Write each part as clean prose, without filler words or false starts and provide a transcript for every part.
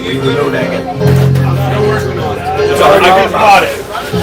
We know that.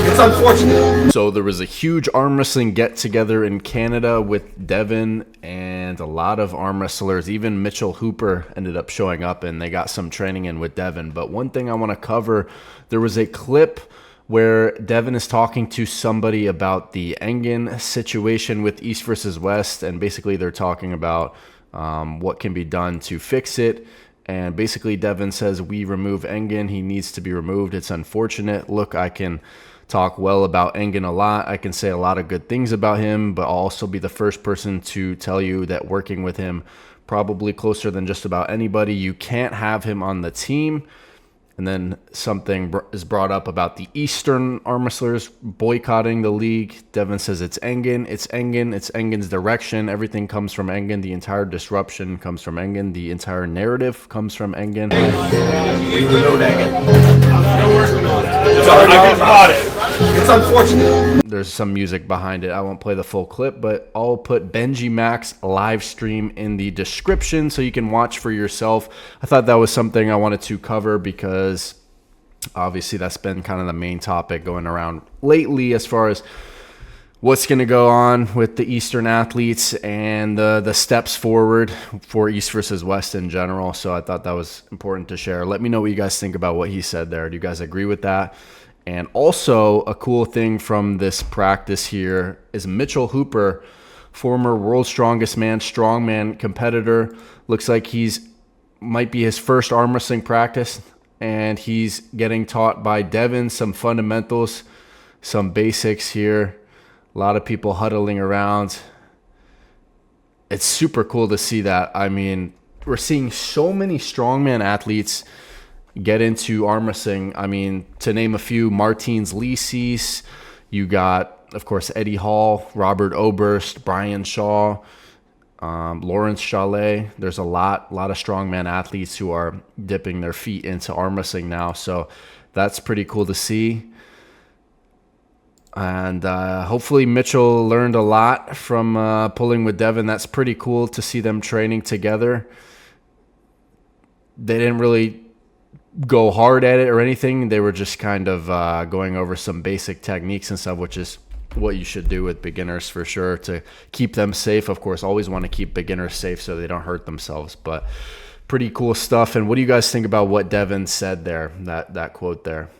It's unfortunate. So there was a huge arm wrestling get together in Canada with Devon and a lot of arm wrestlers. Even Mitchell Hooper ended up showing up, and they got some training in with Devon. But one thing I want to cover, there was a clip where Devon is talking to somebody about the Engen situation with East versus West, and basically they're talking about what can be done to fix it. And basically Devon says, we remove Engen. He needs to be removed. It's unfortunate. Look, I can talk well about Engen a lot. I can say a lot of good things about him, but I'll also be the first person to tell you that working with him, probably closer than just about anybody, you can't have him on the team. And then something is brought up about the Eastern arm wrestlers boycotting the league. Devon says it's Engen. It's Engen. It's Engen's direction. Everything comes from Engen. The entire disruption comes from Engen. The entire narrative comes from Engen. We know that. It's unfortunate. There's some music behind it. I won't play the full clip, but I'll put Benji Mac's live stream in the description so you can watch for yourself. I thought that was something I wanted to cover because obviously that's been kind of the main topic going around lately as far as what's going to go on with the Eastern athletes and the steps forward for East versus West in general. So I thought that was important to share. Let me know what you guys think about what he said there. Do you guys agree with that? And also a cool thing from this practice here is Mitchell Hooper, former World's Strongest Man, strongman competitor. Looks like might be his first arm wrestling practice, and he's getting taught by Devon some fundamentals, some basics here. A lot of people huddling around. It's super cool to see that. I mean, we're seeing so many strongman athletes get into arm wrestling. I mean, to name a few, Martins Lisis, you got, of course, Eddie Hall, Robert Oberst, Brian Shaw, Lawrence Chalet. There's a lot of strongman athletes who are dipping their feet into arm wrestling now. So that's pretty cool to see. And hopefully Mitchell learned a lot from pulling with Devon. That's pretty cool to see them training together. They didn't really go hard at it or anything. They were just kind of going over some basic techniques and stuff, which is what you should do with beginners for sure to keep them safe. Of course, always want to keep beginners safe so they don't hurt themselves, but pretty cool stuff. And what do you guys think about what Devon said there, that quote there?